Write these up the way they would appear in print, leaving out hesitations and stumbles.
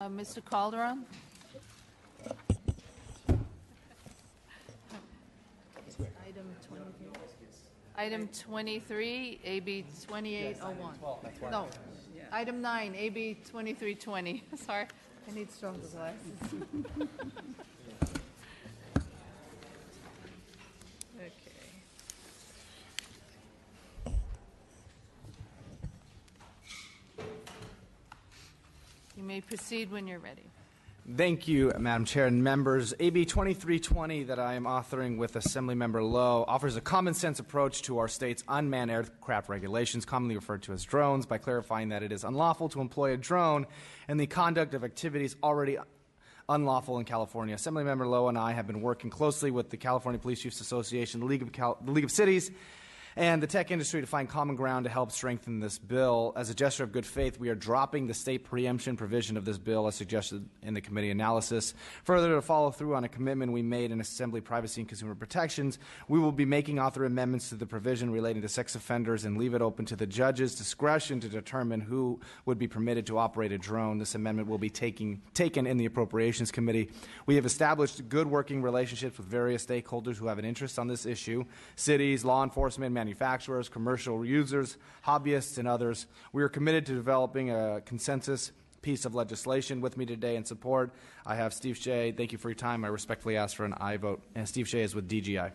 Mr. Calderon? Item 23, AB 2801. No, item 9, AB 2320. Sorry, I need stronger glasses. Okay. You may proceed when you're ready. Thank you, Madam Chair and members. AB 2320 that I am authoring with Assemblymember Lowe offers a common-sense approach to our state's unmanned aircraft regulations, commonly referred to as drones, by clarifying that it is unlawful to employ a drone in the conduct of activities already unlawful in California. Assemblymember Lowe and I have been working closely with the California Police Chiefs Association, the League of Cities, and the tech industry to find common ground to help strengthen this bill. As a gesture of good faith, we are dropping the state preemption provision of this bill as suggested in the committee analysis. Further, to follow through on a commitment we made in Assembly Privacy and Consumer Protections, we will be making author amendments to the provision relating to sex offenders and leave it open to the judge's discretion to determine who would be permitted to operate a drone. This amendment will be taken in the Appropriations Committee. We have established good working relationships with various stakeholders who have an interest on this issue: cities, law enforcement, manufacturers, commercial users, hobbyists, and others. We are committed to developing a consensus piece of legislation. With me today in support, I have Steve Shea. Thank you for your time. I respectfully ask for an aye vote. And Steve Shea is with DGI.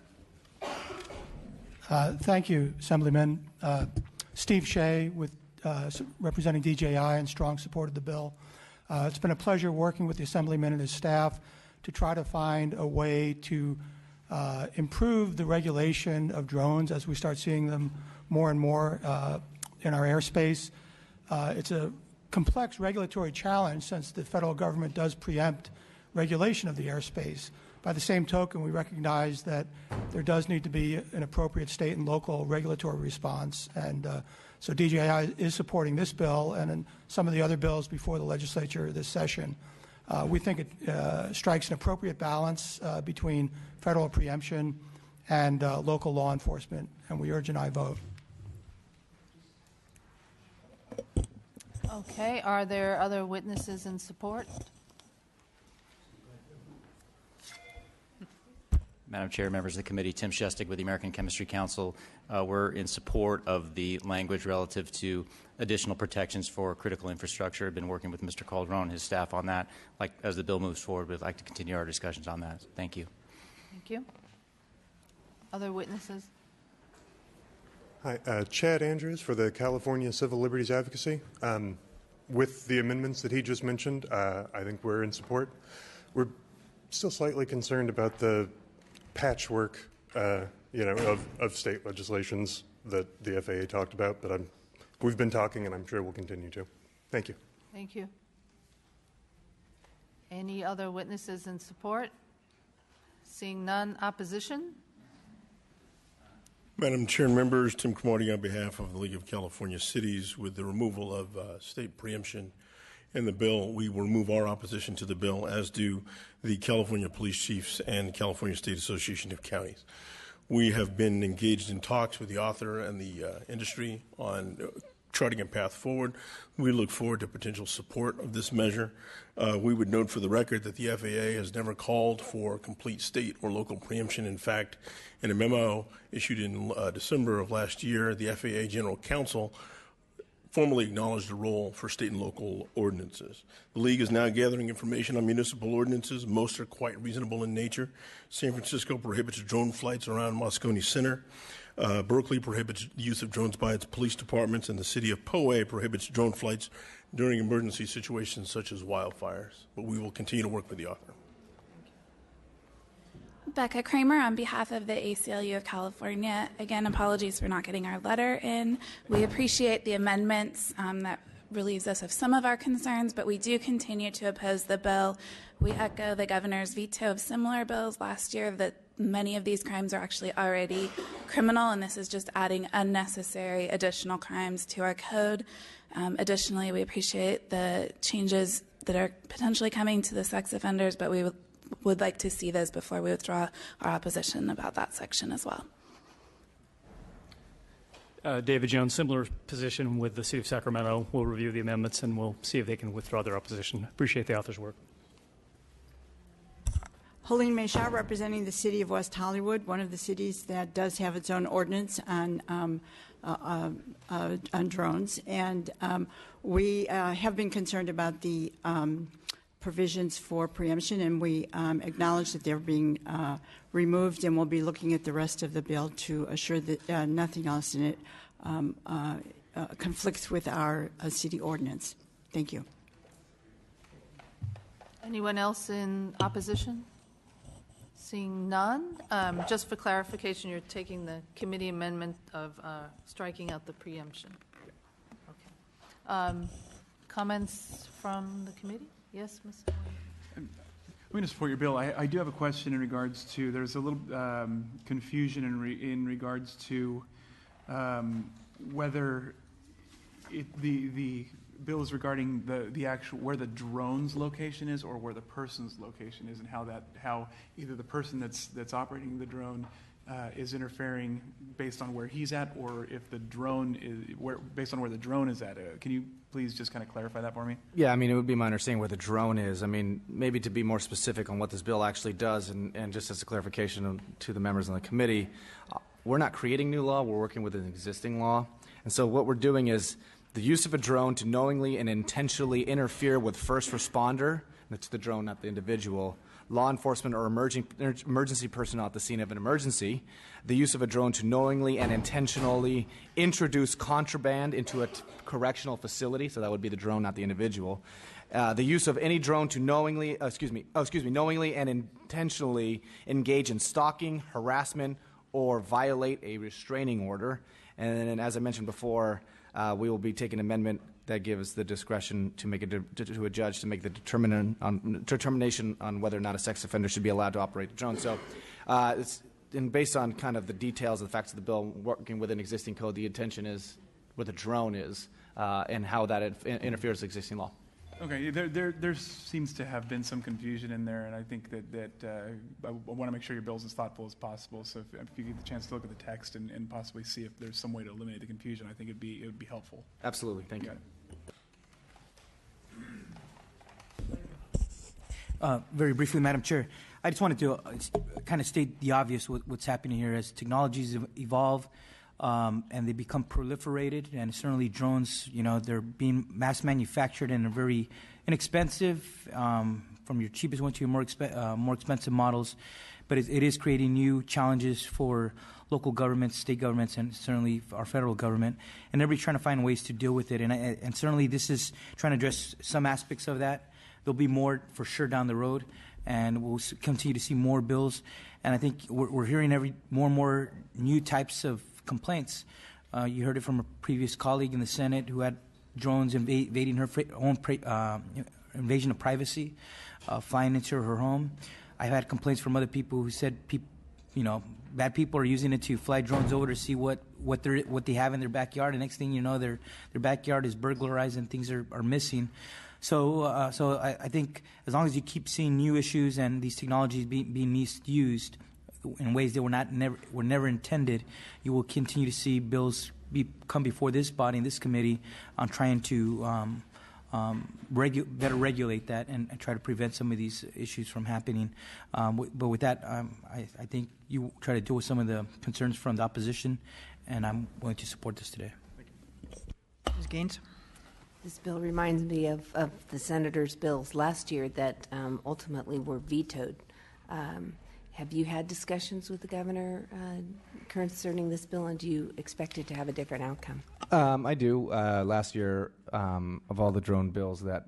Thank you, Assemblyman. Steve Shea with representing DJI in strong support of the bill. It's been a pleasure working with the Assemblyman and his staff to try to find a way to improve the regulation of drones as we start seeing them more and more in our airspace. It's a complex regulatory challenge since the federal government does preempt regulation of the airspace. By the same token, we recognize that there does need to be an appropriate state and local regulatory response. And so DJI is supporting this bill and some of the other bills before the legislature this session. We think it strikes an appropriate balance between federal preemption and local law enforcement, and we urge an aye vote. Okay, are there other witnesses in support? Madam Chair, members of the committee, Tim Shestig with the American Chemistry Council. We're in support of the language relative to additional protections for critical infrastructure. I've been working with Mr. Calderon and his staff on that. As the bill moves forward, we'd like to continue our discussions on that. Thank you. Thank you. Other witnesses? Hi, Chad Andrews for the California Civil Liberties Advocacy. With the amendments that he just mentioned, I think we're in support. We're still slightly concerned about the patchwork, of state legislations that the FAA talked about, but we've been talking, and I'm sure we'll continue to. Thank you. Thank you. Any other witnesses in support? Seeing none, opposition? Madam Chair and members, Tim Cromartie on behalf of the League of California Cities. With the removal of state preemption in the bill, we will remove our opposition to the bill, as do the California Police Chiefs and California State Association of Counties. We have been engaged in talks with the author and the industry on charting a path forward. We look forward to potential support of this measure. We would note for the record that the FAA has never called for complete state or local preemption. In fact, in a memo issued in December of last year, the FAA General Counsel formally acknowledged the role for state and local ordinances. The League is now gathering information on municipal ordinances. Most are quite reasonable in nature. San Francisco prohibits drone flights around Moscone Center. Berkeley prohibits the use of drones by its police departments, and the city of Poway prohibits drone flights during emergency situations such as wildfires. But we will continue to work with the author. Becca Kramer on behalf of the ACLU of California. Again, apologies for not getting our letter in. We appreciate the amendments that relieves us of some of our concerns, but we do continue to oppose the bill. We echo the governor's veto of similar bills last year that many of these crimes are actually already criminal, and this is just adding unnecessary additional crimes to our code. Additionally, we appreciate the changes that are potentially coming to the sex offenders, but we would like to see those before we withdraw our opposition about that section as well. David Jones, similar position with the City of Sacramento. We'll review the amendments and we'll see if they can withdraw their opposition. Appreciate the author's work. Helene Mesha, representing the City of West Hollywood, one of the cities that does have its own ordinance on drones. And we have been concerned about the provisions for preemption, and we acknowledge that they're being removed, and we'll be looking at the rest of the bill to assure that nothing else in it conflicts with our city ordinance. Thank you. Anyone else in opposition? Seeing none, just for clarification, you're taking the committee amendment of striking out the preemption. Okay. Comments from the committee? Yes, Ms. I'm going to support your bill. I do have a question in regards to, there's a little confusion in regards to whether the bill is regarding the actual, where the drone's location is or where the person's location is, and how either the person that's operating the drone is interfering based on where he's at, or if the drone is based on where the drone is at. Can you please just kind of clarify that for me? Yeah, I mean, it would be my understanding where the drone is. I mean, maybe to be more specific on what this bill actually does, and just as a clarification to the members on the committee, we're not creating new law, we're working with an existing law. And so what we're doing is the use of a drone to knowingly and intentionally interfere with first responder, that's the drone, not the individual, law enforcement or emergency personnel at the scene of an emergency, the use of a drone to knowingly and intentionally introduce contraband into a correctional facility, so that would be the drone, not the individual, the use of any drone to knowingly and intentionally engage in stalking, harassment, or violate a restraining order. And then, as I mentioned before, we will be taking an amendment that gives the discretion to make to a judge to make the determination on whether or not a sex offender should be allowed to operate the drone. So, and based on kind of the details of the facts of the bill, working with an existing code, the intention is what the drone is and how that interferes with existing law. Okay, there seems to have been some confusion in there, and I think that I want to make sure your bill's as thoughtful as possible. So if you get the chance to look at the text and possibly see if there's some way to eliminate the confusion, I think it would be helpful. Absolutely, thank you. Very briefly, Madam Chair, I just wanted to kind of state the obvious what's happening here as technologies evolve. And they become proliferated, and certainly drones, they're being mass manufactured and are very inexpensive, from your cheapest one to your more expensive models. But it is creating new challenges for local governments, state governments, and certainly our federal government. And everybody's trying to find ways to deal with it. And certainly this is trying to address some aspects of that. There'll be more for sure down the road, and we'll continue to see more bills. And I think we're hearing more and more new types of complaints. You heard it from a previous colleague in the Senate who had drones invading her own invasion of privacy, flying into her home. I've had complaints from other people who said, bad people are using it to fly drones over to see what they have in their backyard. And next thing you know, their backyard is burglarized and things are missing. So I think as long as you keep seeing new issues and these technologies being misused in ways that were never intended, you will continue to see bills come before this body and this committee on trying to better regulate that and try to prevent some of these issues from happening. But with that, I think you try to deal with some of the concerns from the opposition, and I'm willing to support this today. Ms. Gaines? This bill reminds me of the senator's bills last year that ultimately were vetoed. Have you had discussions with the governor concerning this bill, and do you expect it to have a different outcome? I do. Last year, of all the drone bills that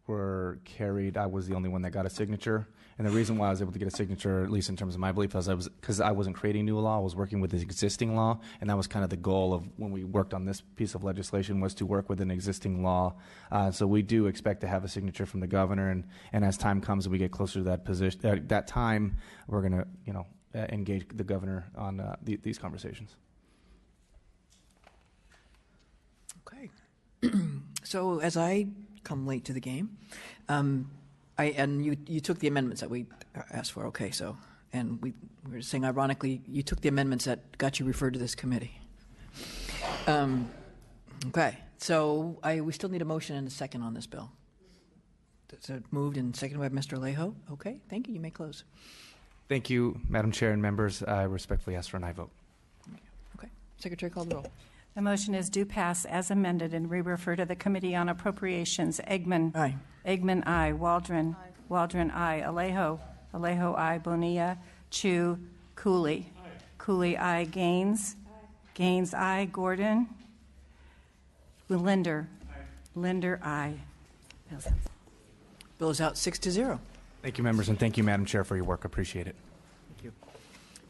were carried, I was the only one that got a signature. And the reason why I was able to get a signature, at least in terms of my belief, was because I wasn't creating new law. I was working with the existing law, and that was kind of the goal of when we worked on this piece of legislation, was to work with an existing law. So we do expect to have a signature from the governor, and as time comes and we get closer to that position, that time, we're going to engage the governor on these conversations. Okay. So as I come late to the game, and you took the amendments that we asked for. Okay, so, and we were saying, ironically, you took the amendments that got you referred to this committee. Okay, so we still need a motion and a second on this bill. So moved and seconded by Mr. Alejo. Okay, thank you. You may close. Thank you, Madam Chair and members. I respectfully ask for an aye vote. Okay, Secretary, call the roll. The motion is do pass as amended and re-refer to the Committee on Appropriations. Eggman. Aye. Eggman, aye. Waldron. Aye. Waldron, aye. Alejo. Alejo, aye. Bonilla. Chu. Cooley. Aye. Cooley, aye. Gaines. Aye. Gaines, aye. Gordon. Linder. Aye. Linder, aye. Bill is out 6-0. Thank you, members, and thank you, Madam Chair, for your work. Appreciate it. Thank you.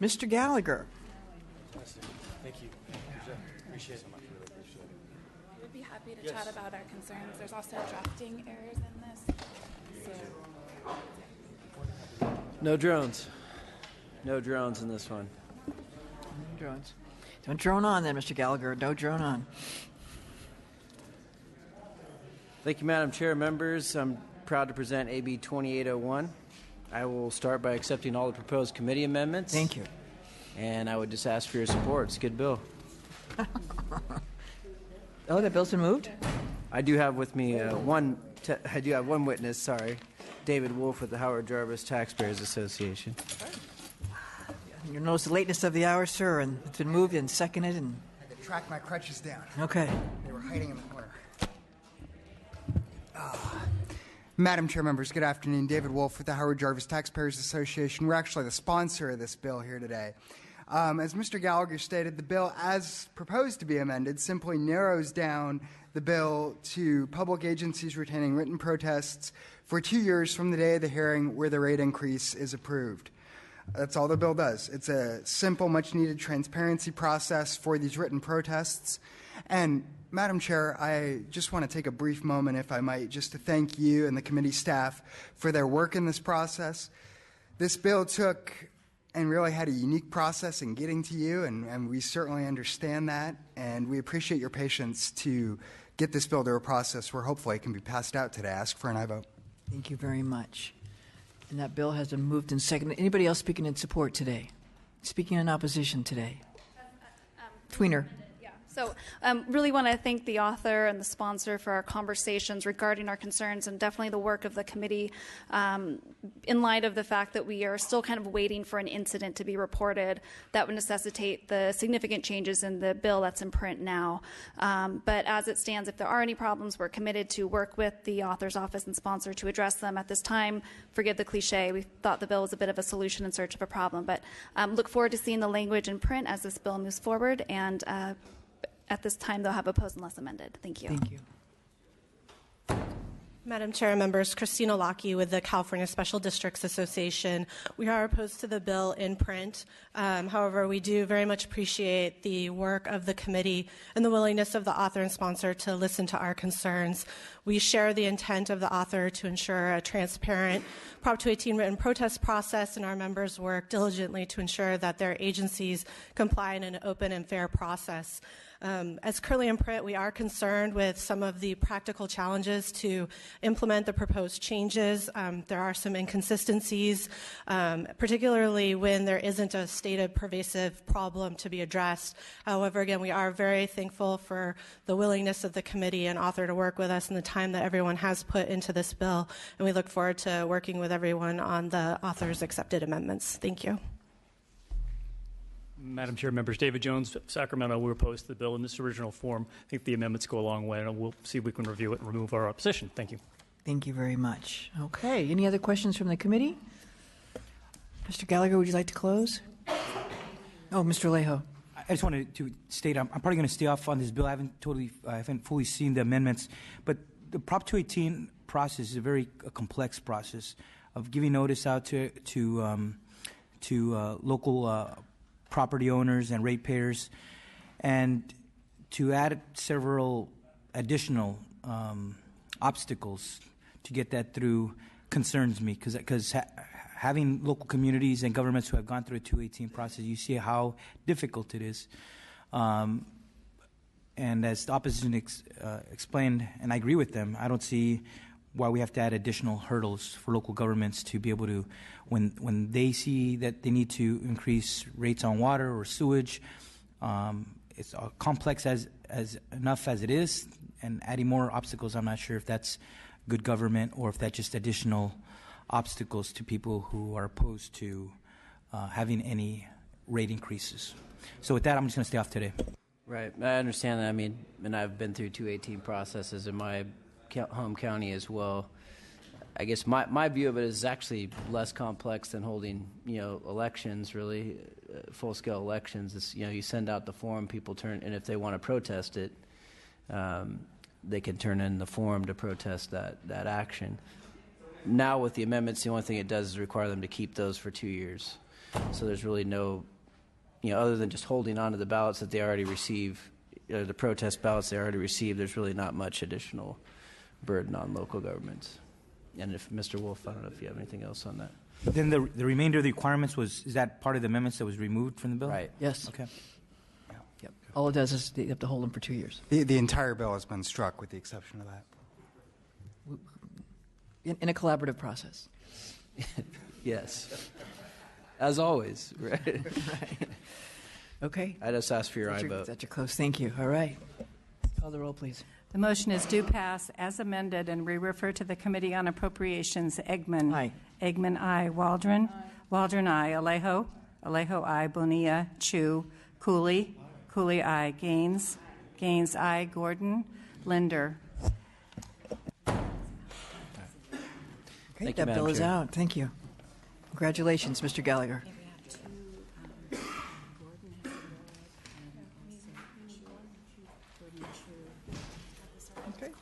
Mr. Gallagher. Thank you. Appreciate it so much. We'd be happy to chat about our concerns. There's also drafting errors in this. So. No drones. No drones in this one. No drones. Don't drone on then, Mr. Gallagher. No drone on. Thank you, Madam Chair. Members, I'm proud to present AB 2801. I will start by accepting all the proposed committee amendments. Thank you. And I would just ask for your support. It's a good bill. Oh, that bill's been moved? I do have with me one witness, sorry. David Wolf with the Howard Jarvis Taxpayers Association. You notice the lateness of the hour, sir, and it's been moved and seconded. And I had to track my crutches down. Okay. They were hiding in the corner. Madam Chair, members, good afternoon. David Wolf with the Howard Jarvis Taxpayers Association. We're actually the sponsor of this bill here today. As Mr. Gallagher stated, the bill, as proposed to be amended, simply narrows down the bill to public agencies retaining written protests for 2 years from the day of the hearing where the rate increase is approved. That's all the bill does. It's a simple, much-needed transparency process for these written protests. And Madam Chair, I just want to take a brief moment, if I might, just to thank you and the committee staff for their work in this process. This bill took and really had a unique process in getting to you, and we certainly understand that, and we appreciate your patience to get this bill to a process where hopefully it can be passed out today. I ask for an aye vote. Thank you very much. And that bill has been moved and seconded. Anybody else speaking in support today? Speaking in opposition today? Tweener. So really want to thank the author and the sponsor for our conversations regarding our concerns and definitely the work of the committee in light of the fact that we are still kind of waiting for an incident to be reported that would necessitate the significant changes in the bill that's in print now. But as it stands, if there are any problems, we're committed to work with the author's office and sponsor to address them. At this time, forgive the cliche, we thought the bill was a bit of a solution in search of a problem. But look forward to seeing the language in print as this bill moves forward, and at this time, they'll have opposed unless amended. Thank you. Thank you. Madam Chair, members, Christina Lockey with the California Special Districts Association. We are opposed to the bill in print. However, we do very much appreciate the work of the committee and the willingness of the author and sponsor to listen to our concerns. We share the intent of the author to ensure a transparent Prop 218 written protest process, and our members work diligently to ensure that their agencies comply in an open and fair process. As currently in print, we are concerned with some of the practical challenges to implement the proposed changes. There are some inconsistencies, particularly when there isn't a stated pervasive problem to be addressed. However, again, we are very thankful for the willingness of the committee and author to work with us and the time that everyone has put into this bill, and we look forward to working with everyone on the author's accepted amendments. Thank you. Madam Chair, members, David Jones, Sacramento, we're opposed to the bill in this original form. I think the amendments go a long way, and we'll see if we can review it and remove our opposition. Thank you. Thank you very much. Okay, any other questions from the committee? Mr. Gallagher, would you like to close? Oh, Mr. Alejo. I just wanted to state I'm probably going to stay off on this bill. I haven't fully seen the amendments, but the Prop 218 process is a very complex process of giving notice out to local property owners and ratepayers, and to add several additional obstacles to get that through concerns me, because having local communities and governments who have gone through a 218 process, you see how difficult it is. And as the opposition explained, and I agree with them, I don't see why we have to add additional hurdles for local governments to be able to, when they see that they need to increase rates on water or sewage, it's complex as enough as it is, and adding more obstacles, I'm not sure if that's good government or if that's just additional obstacles to people who are opposed to having any rate increases. So with that, I'm just going to stay off today. Right. I understand that. I mean, and I've been through 218 processes in my home county as well. I guess my view of it is actually less complex than holding, elections, really, full-scale elections. It's, you send out the form, people turn, and if they want to protest it, they can turn in the form to protest that action. Now with the amendments, the only thing it does is require them to keep those for 2 years. So there's really no, other than just holding on to the ballots that they already receive, the protest ballots they already received, there's really not much additional burden on local governments. And if Mr. Wolf, I don't know if you have anything else on that. Then the remainder of the requirements is that part of the amendments that was removed from the bill? Right. Yes. Okay. Yep. All it does is you have to hold them for 2 years. The entire bill has been struck with the exception of that. In a collaborative process. Yes. As always, right? Right. Okay. I just asked for your aye vote. That's your close. Thank you. All right. Call the roll, please. The motion is do pass as amended and re-refer to the Committee on Appropriations. Eggman. Aye. Eggman, aye. Waldron. Aye. Waldron, aye. Alejo. Alejo, aye. Bonilla. Chu. Cooley. Cooley, aye. Gaines. Gaines, aye. Gordon. Linder. Okay, Thank that you, bill Madam is Chair. out. Thank you. Congratulations, Mr. Gallagher.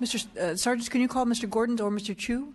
Mr. Sargent, can you call Mr. Gordon or Mr. Chu?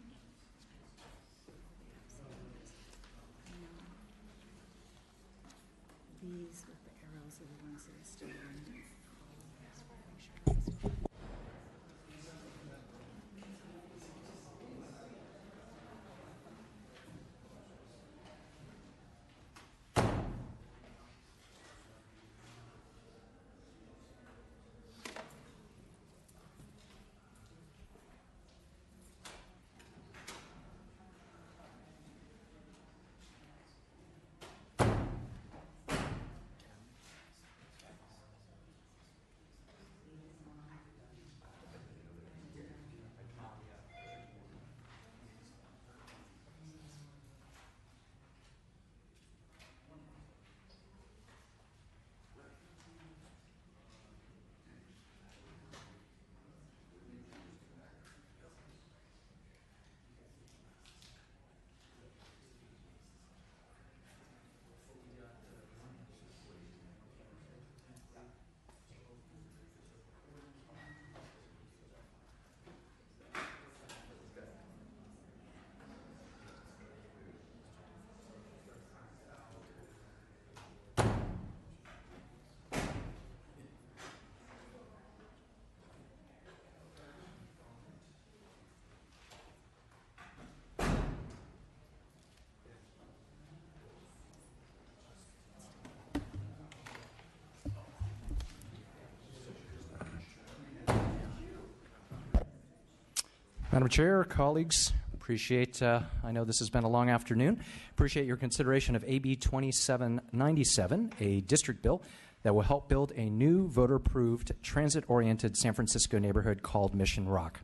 Madam Chair, colleagues, appreciate, I know this has been a long afternoon, appreciate your consideration of AB 2797, a district bill that will help build a new voter-approved, transit-oriented San Francisco neighborhood called Mission Rock.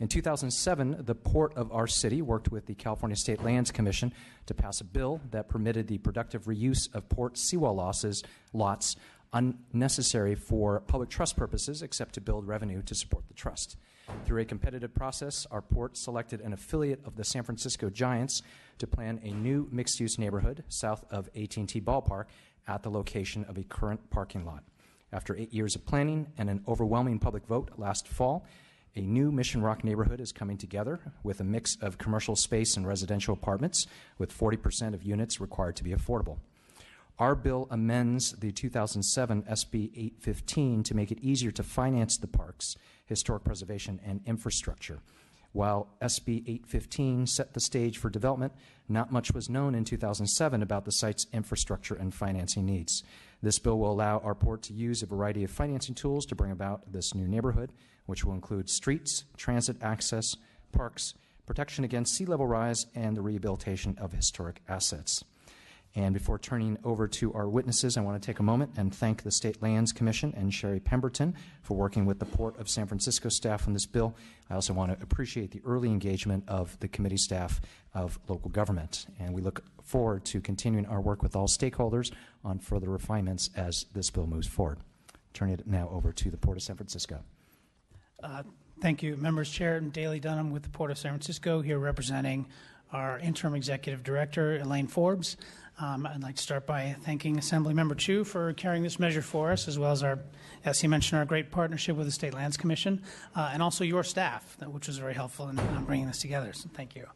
In 2007, the port of our city worked with the California State Lands Commission to pass a bill that permitted the productive reuse of port seawall lots unnecessary for public trust purposes except to build revenue to support the trust. Through a competitive process, our port selected an affiliate of the San Francisco Giants to plan a new mixed-use neighborhood south of AT&T Ballpark at the location of a current parking lot. After 8 years of planning and an overwhelming public vote last fall, a new Mission Rock neighborhood is coming together with a mix of commercial space and residential apartments, with 40% of units required to be affordable. Our bill amends the 2007 SB 815 to make it easier to finance the parks, historic preservation, and infrastructure. While SB 815 set the stage for development, not much was known in 2007 about the site's infrastructure and financing needs. This bill will allow our port to use a variety of financing tools to bring about this new neighborhood, which will include streets, transit access, parks, protection against sea level rise, and the rehabilitation of historic assets. And before turning over to our witnesses, I want to take a moment and thank the State Lands Commission and Sherry Pemberton for working with the Port of San Francisco staff on this bill. I also want to appreciate the early engagement of the committee staff of local government. And we look forward to continuing our work with all stakeholders on further refinements as this bill moves forward. Turning it now over to the Port of San Francisco. Thank you. Members, Chair Daley Dunham with the Port of San Francisco, here representing our interim executive director, Elaine Forbes. I'd like to start by thanking Assemblymember Chu for carrying this measure for us, as well as as he mentioned, our great partnership with the State Lands Commission, and also your staff, which was very helpful in bringing this together. So thank you.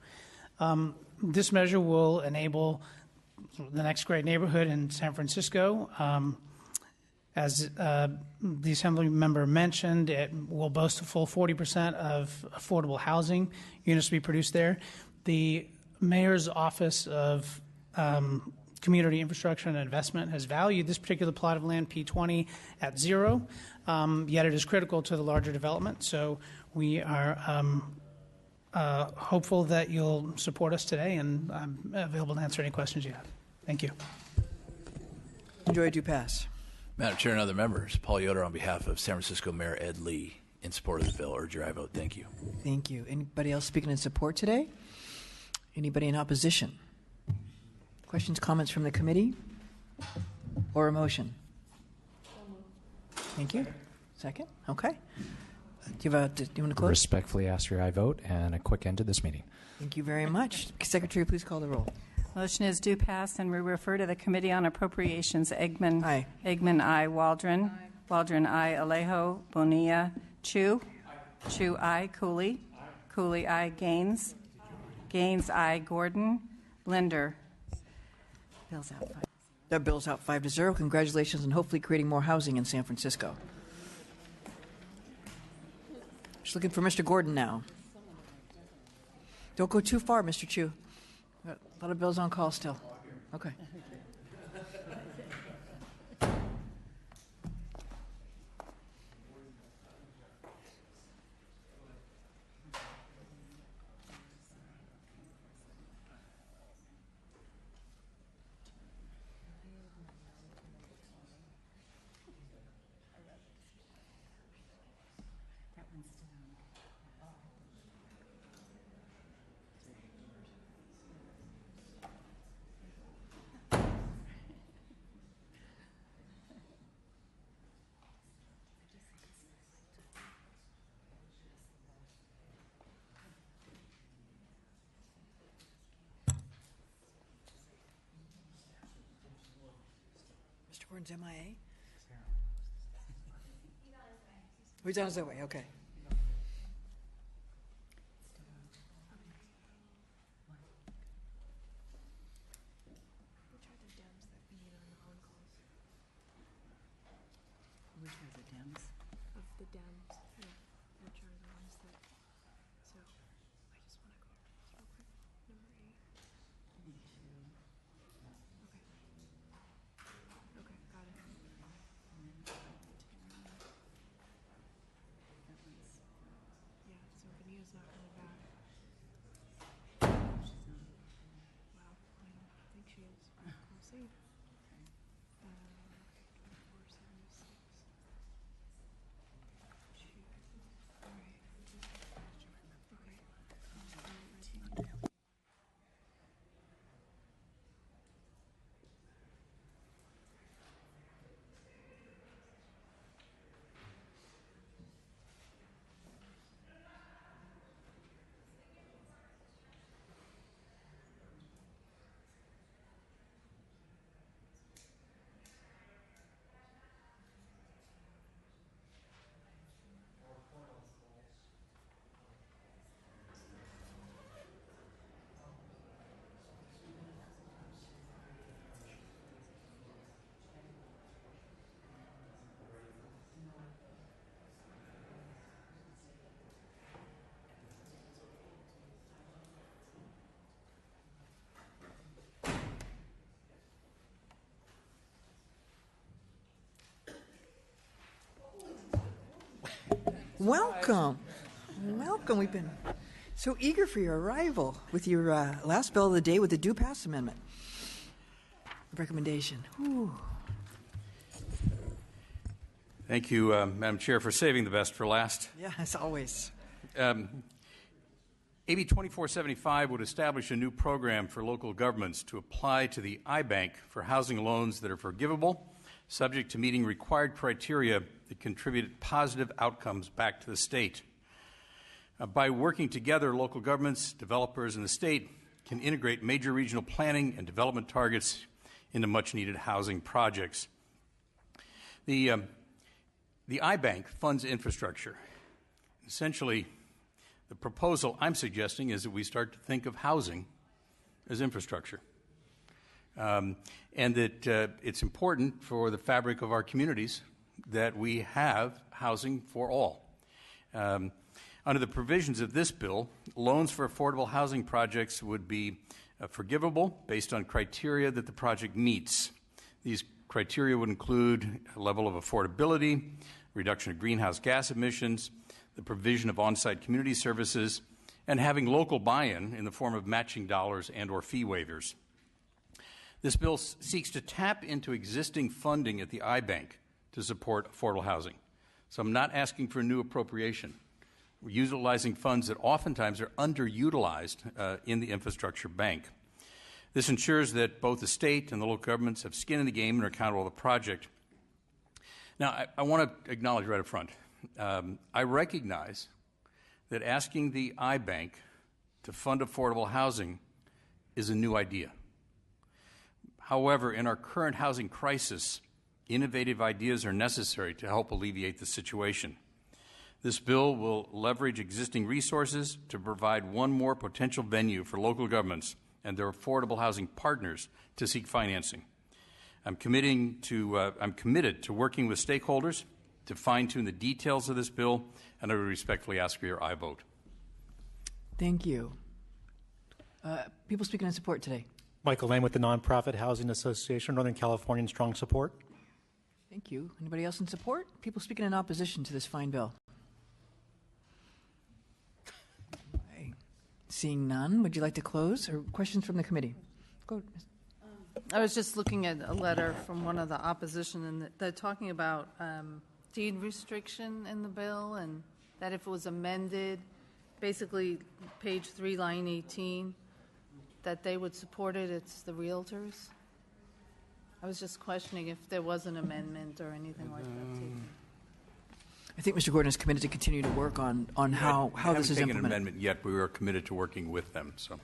This measure will enable the next great neighborhood in San Francisco. As the Assembly member mentioned, it will boast a full 40% of affordable housing units to be produced there. The Mayor's Office of Community Infrastructure and Investment has valued this particular plot of land, P20, at 0, yet it is critical to the larger development. So we are hopeful that you'll support us today, and I'm available to answer any questions you have. Thank you. Enjoy do pass. Madam Chair and other members, Paul Yoder on behalf of San Francisco Mayor Ed Lee in support of the bill. Urge your aye vote. Thank you. Thank you. Anybody else speaking in support today? Anybody in opposition? Questions, comments from the committee? Or a motion? Thank you. Second? Okay. Do you want to close? Respectfully ask your aye vote and a quick end to this meeting. Thank you very much. Secretary, please call the roll. Motion is due pass, and we refer to the Committee on Appropriations. Eggman. Aye. Eggman, aye. Waldron. Aye. Waldron, aye. Alejo. Bonilla. Chu. Aye. Chu, aye. Cooley. Aye. Cooley, aye. Gaines. Gaines, aye. Gordon. Linder. Bill's out 5. That bill's out 5-0. Congratulations on hopefully creating more housing in San Francisco. Just looking for Mr. Gordon now. Don't go too far, Mr. Chu. A lot of bills on call still. Okay. Mr. Gordon's MIA? Oh, he's on his way, okay. Which are the Dems? Of the Dems, yeah, which are the ones that, so, I just want to go over this real quick. Number 8. Okay. Okay, got it. Yeah, so Bonilla's not coming back. Well, I think she is. We'll see. 476. Welcome. Welcome. We've been so eager for your arrival with your last bill of the day with the due pass amendment. recommendation. Whew. Thank you, Madam Chair, for saving the best for last. Yeah, as always. AB 2475 would establish a new program for local governments to apply to the iBank for housing loans that are forgivable, subject to meeting required criteria that contribute positive outcomes back to the state. By working together, local governments, developers, and the state can integrate major regional planning and development targets into much-needed housing projects. The iBank funds infrastructure. Essentially, the proposal I'm suggesting is that we start to think of housing as infrastructure. And that it's important for the fabric of our communities that we have housing for all. Under the provisions of this bill, loans for affordable housing projects would be forgivable based on criteria that the project meets. These criteria would include a level of affordability, reduction of greenhouse gas emissions, the provision of on-site community services, and having local buy-in in the form of matching dollars and/or fee waivers. This bill seeks to tap into existing funding at the iBank to support affordable housing. So I'm not asking for a new appropriation. We're utilizing funds that oftentimes are underutilized in the infrastructure bank. This ensures that both the state and the local governments have skin in the game and are accountable to the project. Now, I want to acknowledge right up front, I recognize that asking the iBank to fund affordable housing is a new idea. However, in our current housing crisis, innovative ideas are necessary to help alleviate the situation. This bill will leverage existing resources to provide one more potential venue for local governments and their affordable housing partners to seek financing. I'm committed to working with stakeholders to fine-tune the details of this bill, and I would respectfully ask for your aye vote. Thank you. People speaking in support today. Michael Lane with the Nonprofit Housing Association of Northern California in strong support. Thank you. Anybody else in support? People speaking in opposition to this fine bill. Okay. Seeing none, would you like to close or questions from the committee? Go. I was just looking at a letter from one of the opposition, and they're talking about deed restriction in the bill, and that if it was amended, basically page 3, line 18, that they would support it. It's the realtors. I was just questioning if there was an amendment or anything like that. I think Mr. Gordon is committed to continue to work on how this is implemented. We haven't taken an amendment yet, but we are committed to working with them. So.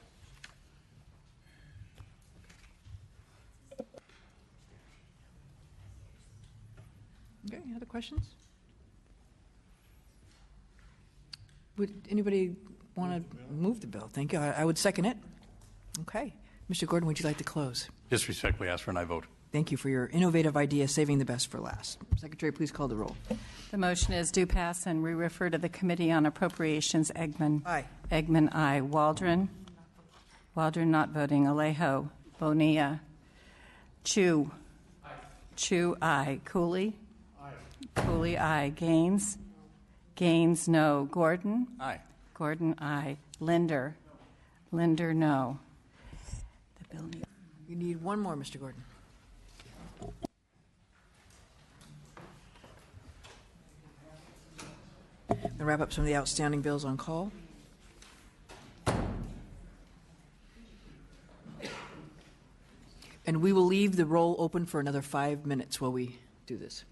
Okay, any other questions? Would anybody want to move the bill? Thank you. I would second it. Okay. Mr. Gordon, would you like to close? Just respectfully ask for an aye vote. Thank you for your innovative idea, saving the best for last. Secretary, please call the roll. The motion is due pass, and we refer to the Committee on Appropriations. Eggman. Aye. Eggman, aye. Waldron. Waldron not voting. Alejo. Bonilla. Chu. Aye. Chu, aye. Cooley. Aye. Cooley, aye. Gaines. Gaines, no. Gordon. Aye. Gordon, aye. Linder. Linder, no. The bill. You need one more, Mr. Gordon. To wrap up some of the outstanding bills on call. And we will leave the roll open for another 5 minutes while we do this.